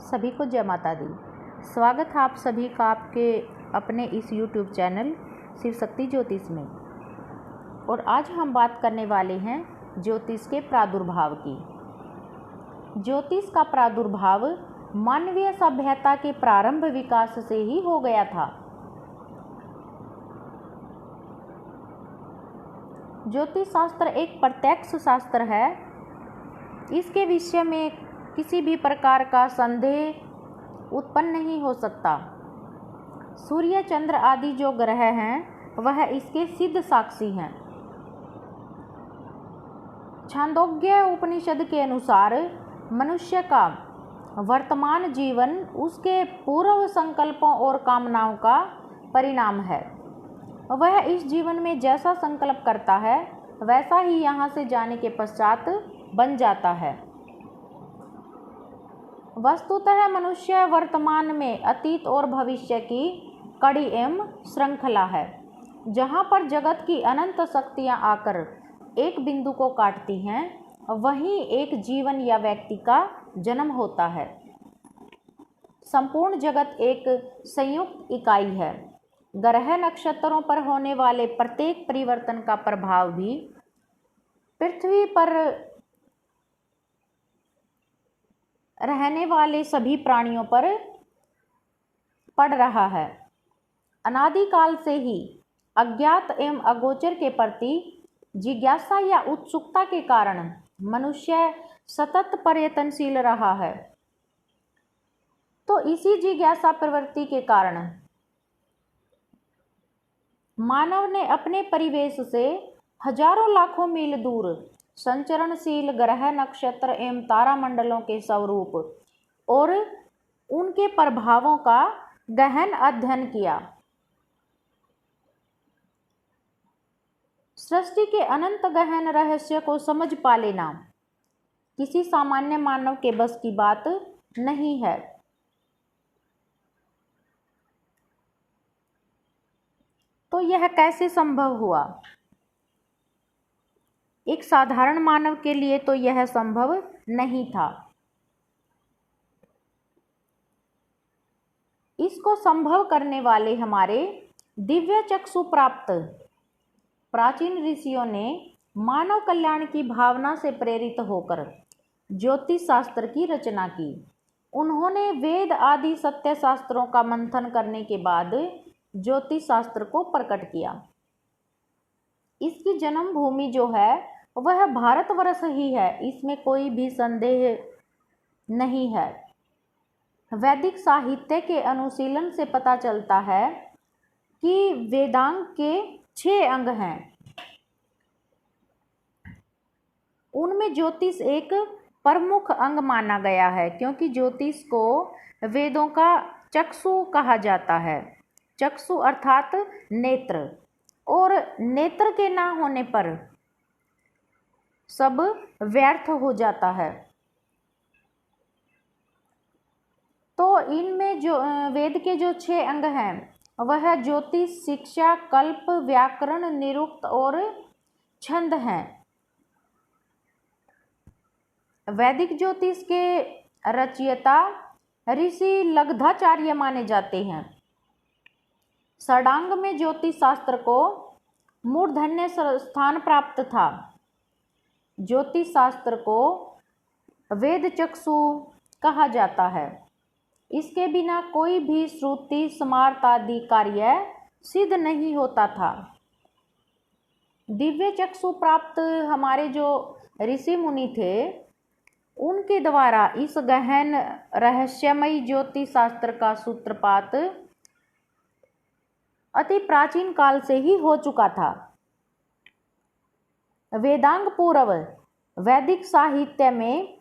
सभी को जय माता दी। स्वागत है आप सभी का आपके अपने इस YouTube चैनल शिव शक्ति ज्योतिष में। और आज हम बात करने वाले हैं ज्योतिष के प्रादुर्भाव की। ज्योतिष का प्रादुर्भाव मानवीय सभ्यता के प्रारंभ विकास से ही हो गया था। ज्योतिष शास्त्र एक प्रत्यक्ष शास्त्र है। इसके विषय में किसी भी प्रकार का संदेह उत्पन्न नहीं हो सकता। सूर्य, चंद्र आदि जो ग्रह हैं वह इसके सिद्ध साक्षी हैं। छांदोग्य उपनिषद के अनुसार मनुष्य का वर्तमान जीवन उसके पूर्व संकल्पों और कामनाओं का परिणाम है। वह इस जीवन में जैसा संकल्प करता है वैसा ही यहाँ से जाने के पश्चात बन जाता है। वस्तुतः मनुष्य वर्तमान में अतीत और भविष्य की कड़ी एवं श्रृंखला है, जहाँ पर जगत की अनंत शक्तियाँ आकर एक बिंदु को काटती हैं, वहीं एक जीवन या व्यक्ति का जन्म होता है। संपूर्ण जगत एक संयुक्त इकाई है। ग्रह नक्षत्रों पर होने वाले प्रत्येक परिवर्तन का प्रभाव भी पृथ्वी पर रहने वाले सभी प्राणियों पर पड़ रहा है। अनादिकाल से ही अज्ञात एवं अगोचर के प्रति जिज्ञासा या उत्सुकता के कारण मनुष्य सतत प्रयत्नशील रहा है। तो इसी जिज्ञासा प्रवृत्ति के कारण मानव ने अपने परिवेश से हजारों लाखों मील दूर संचरणशील ग्रह, नक्षत्र एवं तारामंडलों के स्वरूप और उनके प्रभावों का गहन अध्ययन किया। सृष्टि के अनंत गहन रहस्य को समझ पा लेना किसी सामान्य मानव के बस की बात नहीं है। तो यह कैसे संभव हुआ? एक साधारण मानव के लिए तो यह संभव नहीं था। इसको संभव करने वाले हमारे दिव्य चक्षु प्राप्त प्राचीन ऋषियों ने मानव कल्याण की भावना से प्रेरित होकर ज्योतिष शास्त्र की रचना की। उन्होंने वेद आदि सत्य शास्त्रों का मंथन करने के बाद ज्योतिष शास्त्र को प्रकट किया। इसकी जन्मभूमि जो है वह भारतवर्ष ही है, इसमें कोई भी संदेह नहीं है। वैदिक साहित्य के अनुशीलन से पता चलता है कि वेदांग के 6 अंग हैं। उनमें ज्योतिष एक प्रमुख अंग माना गया है, क्योंकि ज्योतिष को वेदों का चक्षु कहा जाता है। चक्षु अर्थात नेत्र, और नेत्र के ना होने पर सब व्यर्थ हो जाता है। तो इनमें जो वेद के जो 6 अंग हैं वह ज्योतिष, शिक्षा, कल्प, व्याकरण, निरुक्त और छंद हैं। वैदिक ज्योतिष के रचयिता ऋषि लब्धाचार्य माने जाते हैं। षडांग में ज्योतिष शास्त्र को मूर्धन्य स्थान प्राप्त था। ज्योतिष शास्त्र को वेद चक्षु कहा जाता है। इसके बिना कोई भी श्रुति, स्मार्त आदि कार्य सिद्ध नहीं होता था। दिव्य चक्षु प्राप्त हमारे जो ऋषि मुनि थे, उनके द्वारा इस गहन रहस्यमयी ज्योतिष शास्त्र का सूत्रपात अति प्राचीन काल से ही हो चुका था। वेदांग पूर्व वैदिक साहित्य में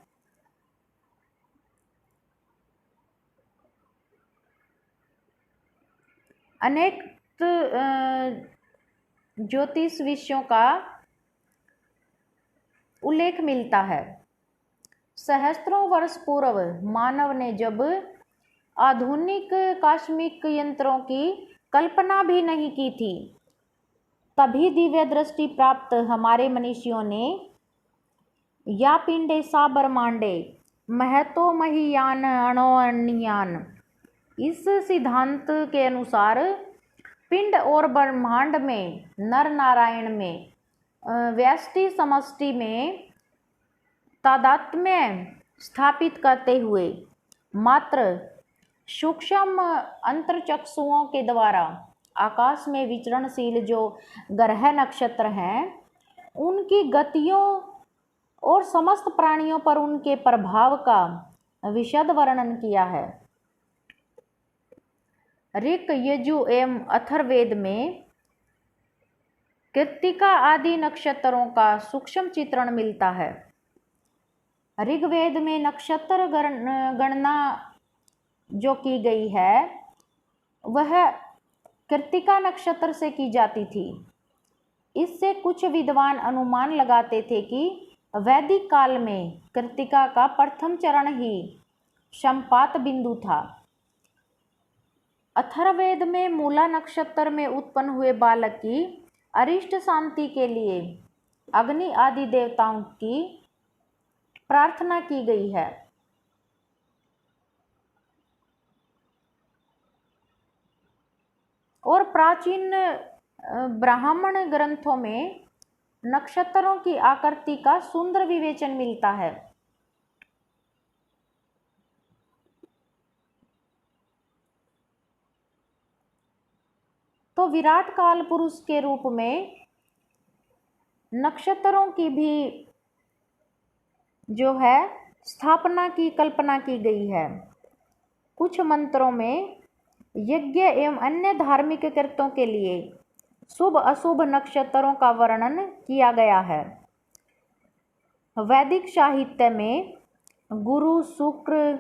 अनेक ज्योतिष विषयों का उल्लेख मिलता है। सहस्त्रों वर्ष पूर्व मानव ने जब आधुनिक कॉस्मिक यंत्रों की कल्पना भी नहीं की थी, तभी दिव्य दृष्टि प्राप्त हमारे मनीषियों ने या पिंडे सा ब्रह्मांडे महतो महियान अणोअणियान। इस सिद्धांत के अनुसार पिंड और ब्रह्मांड में, नर नारायण में, व्यष्टि समष्टि में तादात्म्य स्थापित करते हुए मात्र सूक्ष्म अंतर्चक्षुओं के द्वारा आकाश में विचरणशील जो ग्रह नक्षत्र हैं उनकी गतियों और समस्त प्राणियों पर उनके प्रभाव का विशद वर्णन किया है। ऋक, यजु एवं अथर्ववेद में कृत्तिका आदि नक्षत्रों का सूक्ष्म चित्रण मिलता है। ऋग्वेद में नक्षत्र गणना जो की गई है वह कृत्तिका नक्षत्र से की जाती थी। इससे कुछ विद्वान अनुमान लगाते थे कि वैदिक काल में कृत्तिका का प्रथम चरण ही संपात बिंदु था। अथर्ववेद में मूला नक्षत्र में उत्पन्न हुए बालक की अरिष्ट शांति के लिए अग्नि आदि देवताओं की प्रार्थना की गई है। और प्राचीन ब्राह्मण ग्रंथों में नक्षत्रों की आकृति का सुंदर विवेचन मिलता है। तो विराट काल पुरुष के रूप में नक्षत्रों की भी जो है स्थापना की कल्पना की गई है। कुछ मंत्रों में यज्ञ एवं अन्य धार्मिक कृत्यों के लिए शुभ अशुभ नक्षत्रों का वर्णन किया गया है। वैदिक साहित्य में गुरु, शुक्र,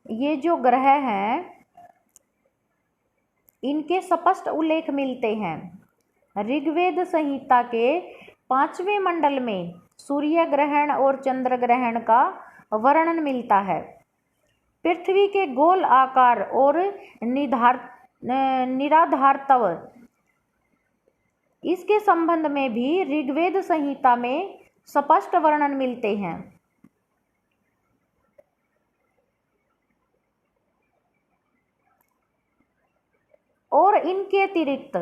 ये जो ग्रह हैं इनके स्पष्ट उल्लेख मिलते हैं। ऋग्वेद संहिता के 5वें मंडल में सूर्य ग्रहण और चंद्र ग्रहण का वर्णन मिलता है। पृथ्वी के गोल आकार और निराधारत्व इसके संबंध में भी ऋग्वेद संहिता में स्पष्ट वर्णन मिलते हैं। और इनके अतिरिक्त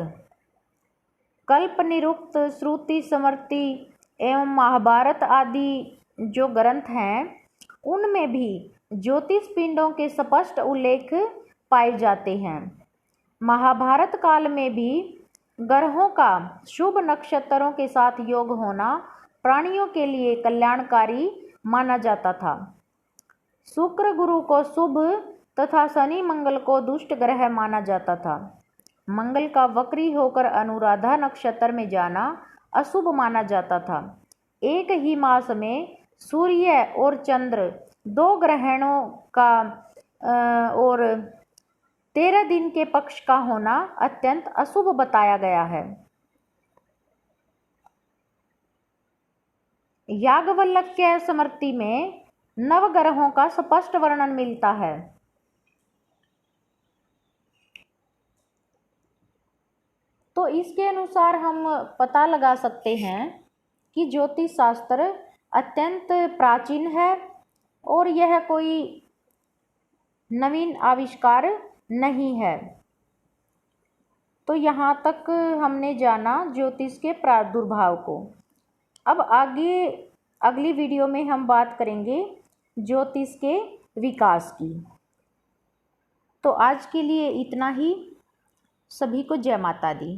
कल्प निरुक्त, श्रुति, स्मृति एवं महाभारत आदि जो ग्रंथ हैं उनमें भी ज्योतिष पिंडों के स्पष्ट उल्लेख पाए जाते हैं। महाभारत काल में भी ग्रहों का शुभ नक्षत्रों के साथ योग होना प्राणियों के लिए कल्याणकारी माना जाता था। शुक्र गुरु को शुभ तथा शनि मंगल को दुष्ट ग्रह माना जाता था। मंगल का वक्री होकर अनुराधा नक्षत्र में जाना अशुभ माना जाता था। एक ही मास में सूर्य और चंद्र 2 ग्रहणों का और 13 दिन के पक्ष का होना अत्यंत अशुभ बताया गया है। याज्ञवल्क्य स्मृति में नवग्रहों का स्पष्ट वर्णन मिलता है। तो इसके अनुसार हम पता लगा सकते हैं कि ज्योतिष शास्त्र अत्यंत प्राचीन है और यह कोई नवीन आविष्कार नहीं है। तो यहाँ तक हमने जाना ज्योतिष के प्रादुर्भाव को। अब आगे अगली वीडियो में हम बात करेंगे ज्योतिष के विकास की। तो आज के लिए इतना ही। सभी को जय माता दी।